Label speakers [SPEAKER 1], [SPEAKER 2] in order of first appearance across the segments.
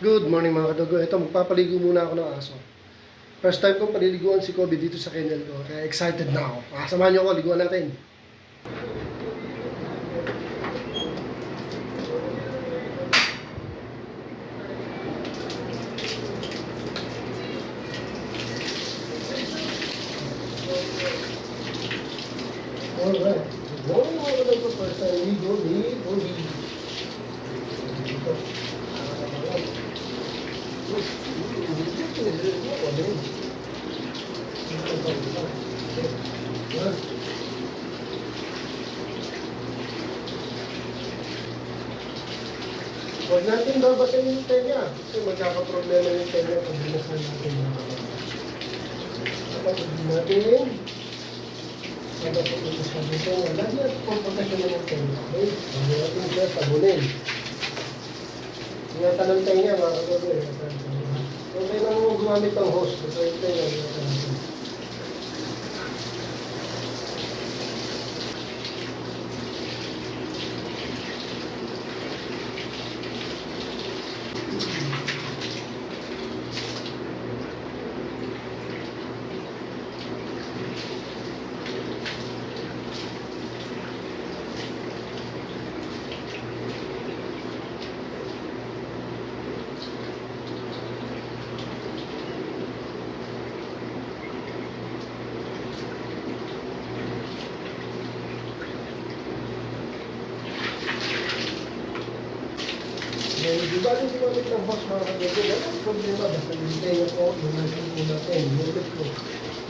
[SPEAKER 1] Good morning mga kadogo. Ito, magpapaligo muna ako ng aso. First time kong paliliguan si Kobe dito sa kennel ko. Kaya excited na ako. Samahan niyo ako, liguan natin. Alright. Good morning mga kadogo. First time ligo ni Kobe. Dito. Huwag natin babasin yung tenga kasi magkakaproblema yung tenga pag binasan natin mga kapatid. Kapag hindi natin babasin yung tenga, lagi natin pagpagkasya na yung tenga. Okay? Hindi natin siya sabunin. Ingatan ng tenga mga kapatid. So, kailangan mo gumamit ng hose. Basta yung tenga, ingatan natin. Di ba rin gumamit ng hose mga kapatid? Walang problema. Basta yung tenga ko, lumasin ko natin. Nilipit ko.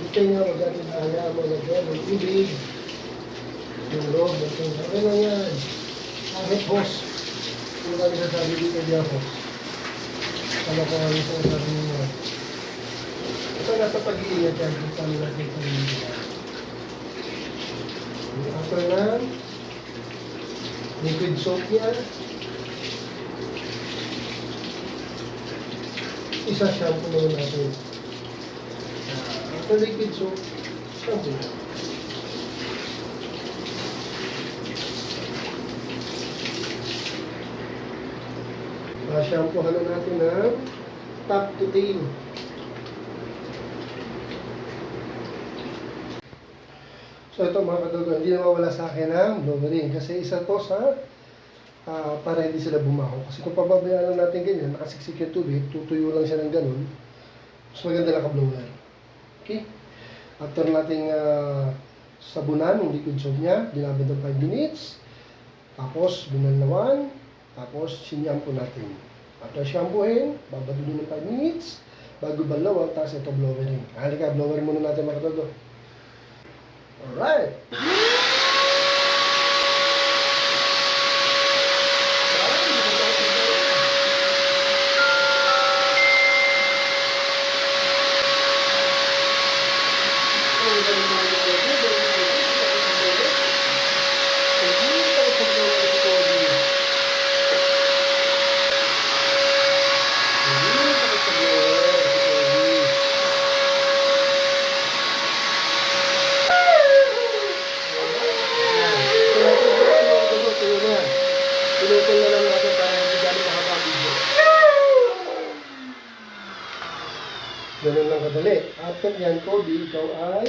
[SPEAKER 1] Yung tenga ko dati kaya mo lagyan ng ibig. Yung loob ng tenga. Okay lang yan. Kahit hose. Kung kami sasabi dito diya hose. Kala ko kami sasabi nyo. Ito nasa pag-iingat yan. Kung kami natin sa nila. After na, liquid soap yan. Isa shampoo naman natin. After liquid soap, shampoo na. Shampoohan na natin ng top to tail. So ito mga kadogo, hindi nawawala sa akin ang blowering kasi isa to sa para hindi sila bumaho. Kasi kung pababayaan lang natin ganyan, nakasiksik yung tubig, tutuyo lang siya ng ganun, mas maganda naka-blower. Okay? After nating sabunan yung liquid soap niya, dinabad ng 5 minutes, tapos binanlawan, tapos sinyampo natin. After shampoohin, babadulin ng 5 minutes, bago banlawan, tapos ito blowering. Halika, blower muna natin mga kadogo. Alright! Pinutol na lang natin para hindi gano'n mahaba video. Ganun lang kadali. After yan, Kobe, ikaw ay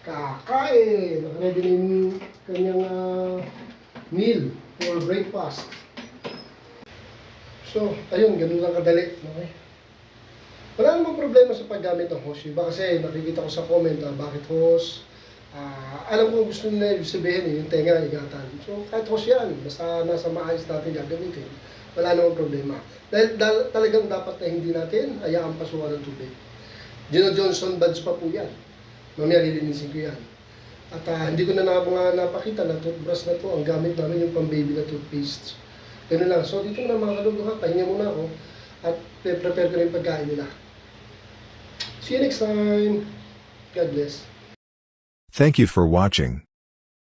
[SPEAKER 1] kakain. Ready na yung kanyang meal for breakfast. So, ayun, ganun lang kadali. Okay? Wala namang problema sa paggamit ng hose. Iba kasi nakikita ko sa comment na bakit hose. Alam ko gusto nila sabihin yung tenga, ingatan. So kahit hose yan, basta nasa maayos natin gagamitin, wala namang problema. Dahil talagang dapat na hindi natin ayaang pasukan ng tubig. Gino Johnson buds pa po yan. Mamaya lilinisin ko yan. At hindi ko na mga napakita na toothbrush na to, ang gamit namin yung pang baby na toothpaste. Ganun lang. So dito na mga kalugo ha, pahinga muna ako at prepare ko na yung pagkain nila. See you next time. God bless.
[SPEAKER 2] Thank you for watching.